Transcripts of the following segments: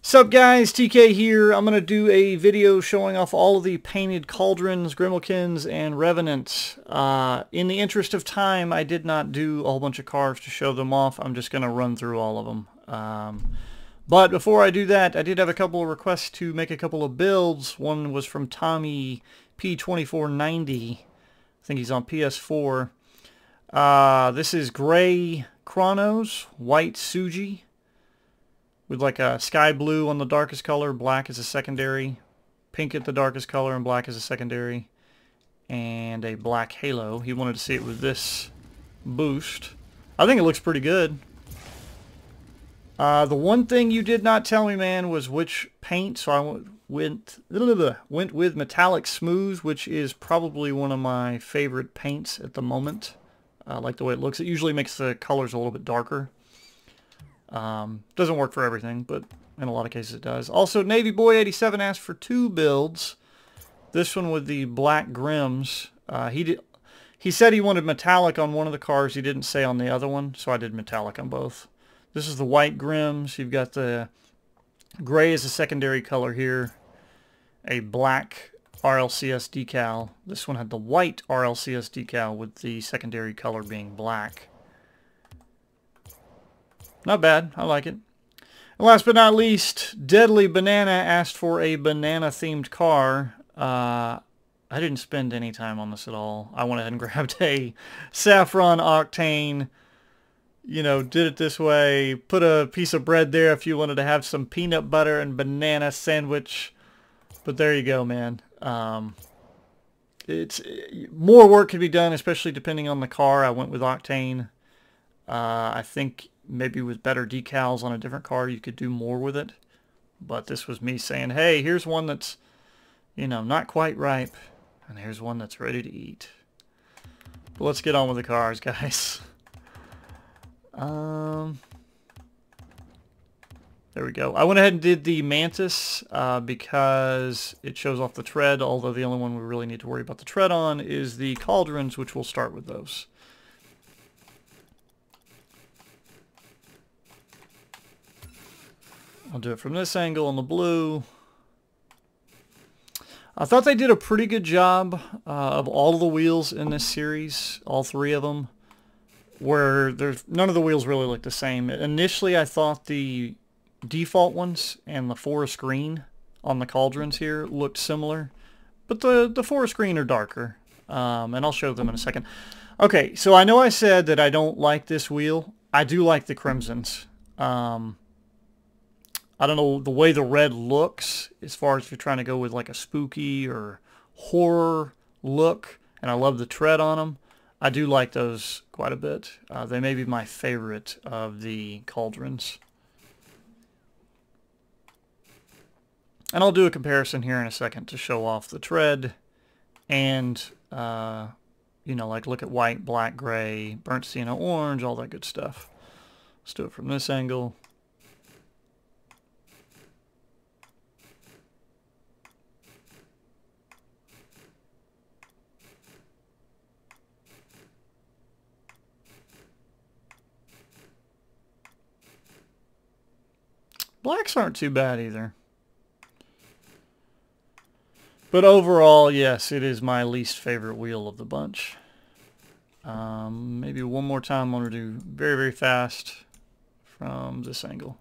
Sup guys, TK here. I'm going to do a video showing off all of the painted Cauldrons, Grimalkins, and Revenant. In the interest of time, I did not do a whole bunch of cars to show them off. I'm just going to run through all of them. But before I do that, I did have a couple of requests to make a couple of builds. One was from Tommy P2490. I think he's on PS4. This is gray Chronos, white Suji, with like a sky blue on the darkest color, black as a secondary, pink at the darkest color, and black as a secondary, and a black halo. He wanted to see it with this boost. I think it looks pretty good. The one thing you did not tell me, man, was which paint, so I went with Metallic Smooth, which is probably one of my favorite paints at the moment. I like the way it looks. It usually makes the colors a little bit darker. Doesn't work for everything, but in a lot of cases it does. Also, Navy Boy 87 asked for two builds. This one with the black Grims. He said he wanted metallic on one of the cars. He didn't say on the other one, so I did metallic on both. This is the white Grims. You've got the gray as a secondary color here. A black RLCS decal. This one had the white RLCS decal with the secondary color being black. Not bad. I like it. And last but not least, Deadly Banana asked for a banana-themed car. I didn't spend any time on this at all. I went ahead and grabbed a saffron octane. You know, did it this way. Put a piece of bread there if you wanted to have some peanut butter and banana sandwich. But there you go, man. It's more work could be done, especially depending on the car. I went with octane. I think maybe with better decals on a different car you could do more with it, but this was me saying, hey, here's one that's, you know, not quite ripe, and here's one that's ready to eat. But let's get on with the cars, guys. There we go. I went ahead and did the Mantis because it shows off the tread, although the only one we really need to worry about the tread on is the Cauldrons, which we'll start with those. I'll do it from this angle on the blue. I thought they did a pretty good job of all of the wheels in this series, all three of them, where none of the wheels really look the same. Initially, I thought the default ones and the forest green on the Cauldrons here looked similar, but the forest green are darker, and I'll show them in a second. Okay, so I know I said that I don't like this wheel. I do like the crimsons. I don't know, the way the red looks, as far as if you're trying to go with like a spooky or horror look, and I love the tread on them. I do like those quite a bit. They may be my favorite of the Cauldrons. And I'll do a comparison here in a second to show off the tread and, you know, like look at white, black, gray, burnt sienna, orange, all that good stuff. Let's do it from this angle. Blacks aren't too bad either. But overall, yes, it is my least favorite wheel of the bunch. Maybe one more time I'm going to do very, very fast from this angle.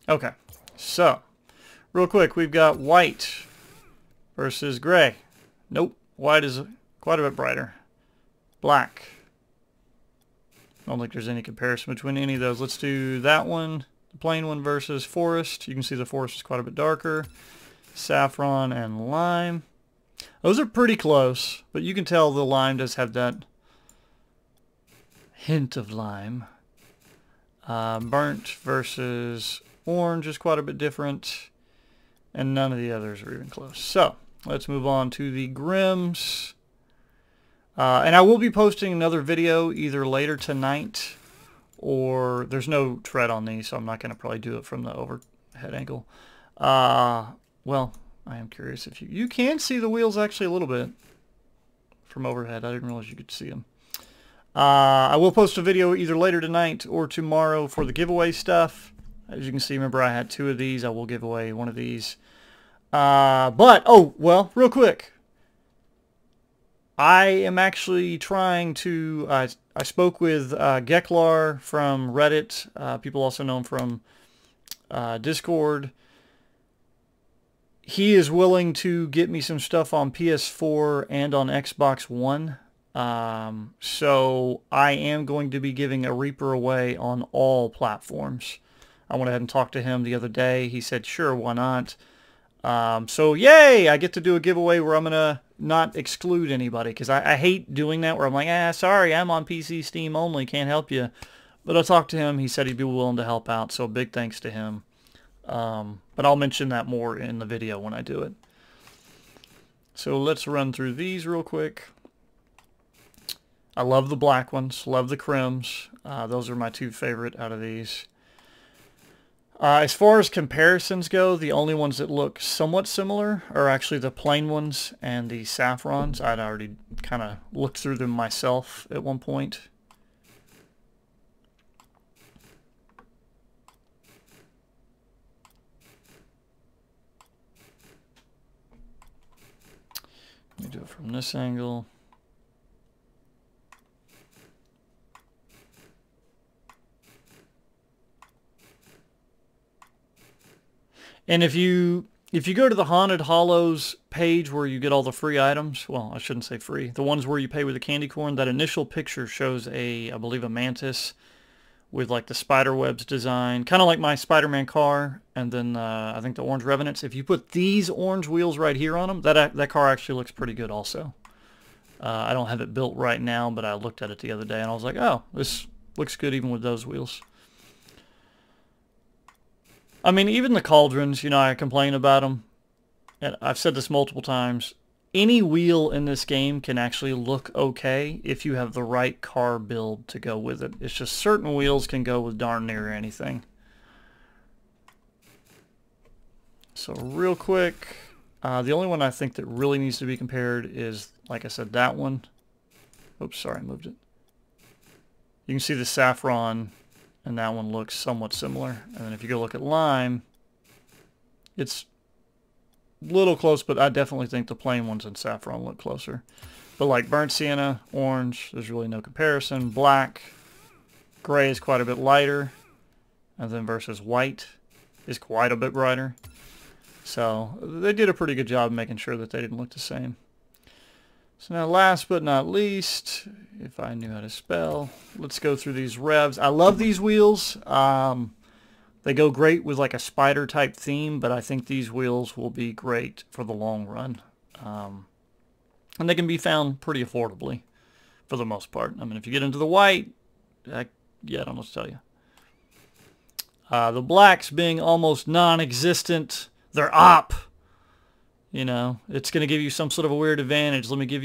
Okay, so real quick, we've got white versus gray. Nope, white is quite a bit brighter. Black. I don't think there's any comparison between any of those. Let's do that one, the plain one versus forest. You can see the forest is quite a bit darker. Saffron and lime. Those are pretty close, but you can tell the lime does have that hint of lime. Burnt versus orange is quite a bit different. And none of the others are even close. So, let's move on to the Grims. And I will be posting another video either later tonight or there's no tread on these, so I'm not going to probably do it from the overhead angle. Well, I am curious if you can see the wheels actually a little bit from overhead. I didn't realize you could see them. I will post a video either later tonight or tomorrow for the giveaway stuff. As you can see, remember I had 2 of these. I will give away 1 of these. Oh, well, real quick. I am actually trying to, I spoke with Geklar from Reddit. People also know him from Discord. He is willing to get me some stuff on PS4 and on Xbox One. So I am going to be giving a Reaper away on all platforms. I went ahead and talked to him the other day. He said, sure, why not? So yay, I get to do a giveaway where I'm going to not exclude anybody, because I hate doing that where I'm like, sorry, I'm on PC Steam only, can't help you. But I talked to him. He said he'd be willing to help out, so big thanks to him. But I'll mention that more in the video when I do it. So let's run through these real quick. I love the black ones, love the crims. Those are my 2 favorite out of these. As far as comparisons go, the only ones that look somewhat similar are actually the plain ones and the saffrons. I'd already kind of looked through them myself at one point. Let me do it from this angle. And if you go to the Haunted Hallows page where you get all the free items, well, I shouldn't say free, the ones where you pay with a candy corn, that initial picture shows I believe a mantis with like the spider webs design, kind of like my Spider-Man car, and then I think the orange Revenants. If you put these orange wheels right here on them, that car actually looks pretty good also. I don't have it built right now, but I looked at it the other day and I was like, oh, this looks good even with those wheels. I mean, even the Cauldrons, you know, I complain about them. And I've said this multiple times. Any wheel in this game can actually look okay if you have the right car build to go with it. It's just certain wheels can go with darn near anything. So real quick, the only one I think that really needs to be compared is, like I said, that one. Oops, sorry, I moved it. You can see the saffron, and that one looks somewhat similar. And then if you go look at lime, it's a little close, but I definitely think the plain ones and saffron look closer. But like burnt sienna, orange, there's really no comparison. Black, gray is quite a bit lighter. And then versus white is quite a bit brighter. So they did a pretty good job making sure that they didn't look the same. So now last but not least, if I knew how to spell, let's go through these revs. I love these wheels. They go great with like a spider type theme, but I think these wheels will be great for the long run. And they can be found pretty affordably for the most part. I mean, if you get into the white, yeah, I don't know what to tell you. The blacks being almost non-existent, they're op. You know, it's going to give you some sort of a weird advantage. Let me give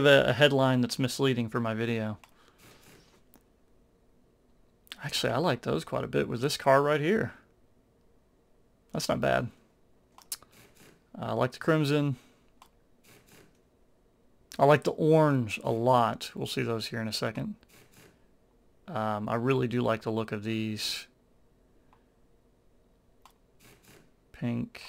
a headline that's misleading for my video. Actually, I like those quite a bit with this car right here. That's not bad. I like the crimson. I like the orange a lot. We'll see those here in a second. I really do like the look of these. Pink.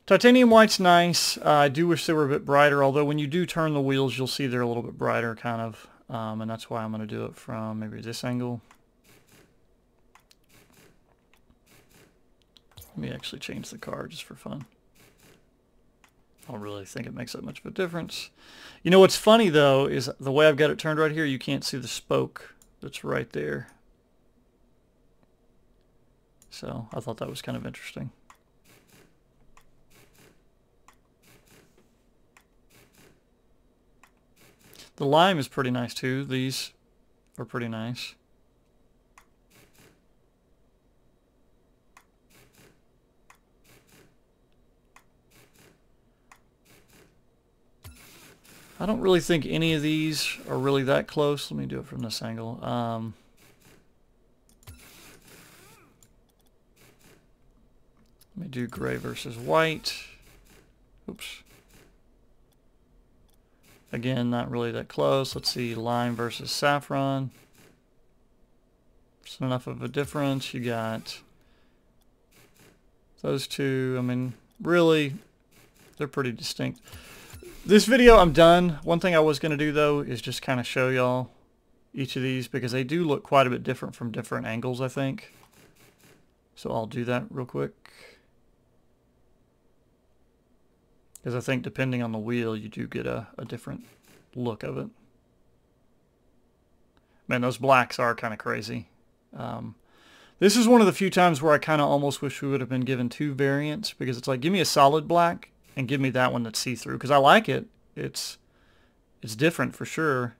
Titanium white's nice. I do wish they were a bit brighter, although when you do turn the wheels, you'll see they're a little bit brighter, kind of. And that's why I'm going to do it from maybe this angle. Let me actually change the car just for fun. I don't really think it makes that much of a difference. You know what's funny, though, is the way I've got it turned right here, you can't see the spoke that's right there. So I thought that was kind of interesting. The lime is pretty nice too. These are pretty nice. I don't really think any of these are really that close. Let me do it from this angle. Let me do gray versus white. Oops. Again, not really that close. Let's see, lime versus saffron. It's enough of a difference. You got those two. I mean, really, they're pretty distinct. This video, I'm done. One thing I was going to do, though, is just kind of show y'all each of these, because they do look quite a bit different from different angles, I think. So I'll do that real quick. Because I think depending on the wheel, you do get a different look of it. Man, those blacks are kind of crazy. This is one of the few times where I kind of almost wish we would have been given two variants, because it's like, give me a solid black and give me that one that's see-through, because I like it. It's different for sure,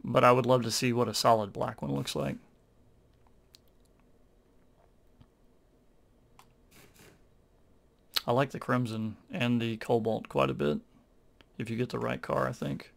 but I would love to see what a solid black one looks like. I like the crimson and the cobalt quite a bit, if you get the right car, I think.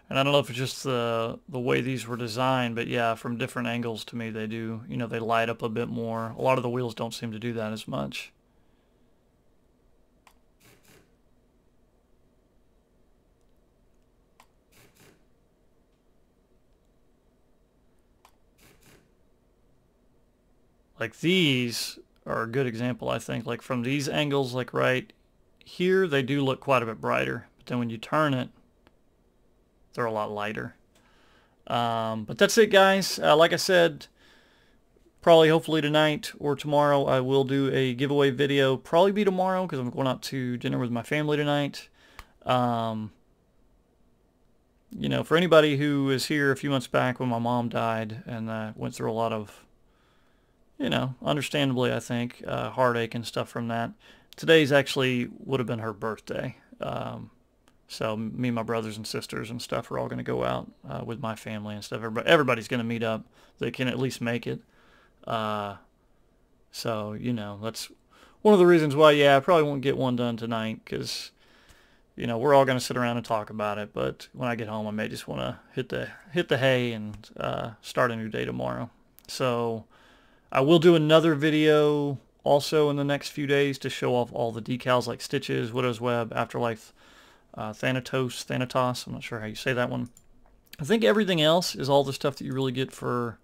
And I don't know if it's just the way these were designed, but yeah, from different angles to me they do, you know, they light up a bit more. A lot of the wheels don't seem to do that as much. Like these are a good example, I think. Like from these angles, like right here, they do look quite a bit brighter. But then when you turn it, they're a lot lighter. But that's it, guys. Like I said, probably hopefully tonight or tomorrow I will do a giveaway video. Probably be tomorrow because I'm going out to dinner with my family tonight. You know, for anybody who was here a few months back when my mom died and went through a lot of, you know, understandably, I think, heartache and stuff from that. Today's actually would have been her birthday. So me and my brothers and sisters and stuff are all going to go out with my family and stuff. Everybody's going to meet up. They can at least make it. So, you know, that's one of the reasons why, yeah, I probably won't get one done tonight because, you know, we're all going to sit around and talk about it. But when I get home, I may just want to hit the hay and start a new day tomorrow. So I will do another video also in the next few days to show off all the decals like Stitches, Widow's Web, Afterlife, Thanatos, I'm not sure how you say that one. I think everything else is all the stuff that you really get for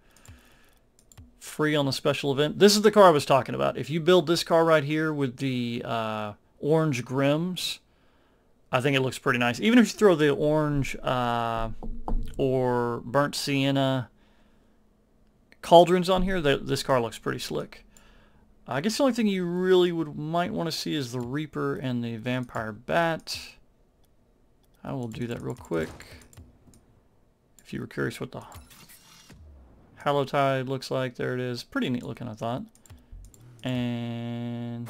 free on the special event. This is the car I was talking about. If you build this car right here with the orange Grims, I think it looks pretty nice. Even if you throw the orange or burnt sienna Cauldrons on here, this car looks pretty slick. I guess the only thing you really might want to see is the Reaper and the Vampire Bat. I will do that real quick. If you were curious what the Hallowtide looks like, there it is. Pretty neat looking, I thought. And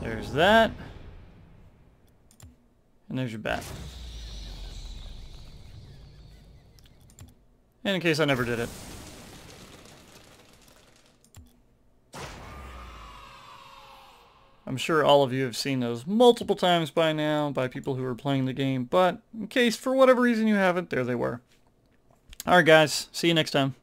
there's that. And there's your bat. And in case I never did it. I'm sure all of you have seen those multiple times by now by people who are playing the game, but in case for whatever reason you haven't, there they were. Alright guys, see you next time.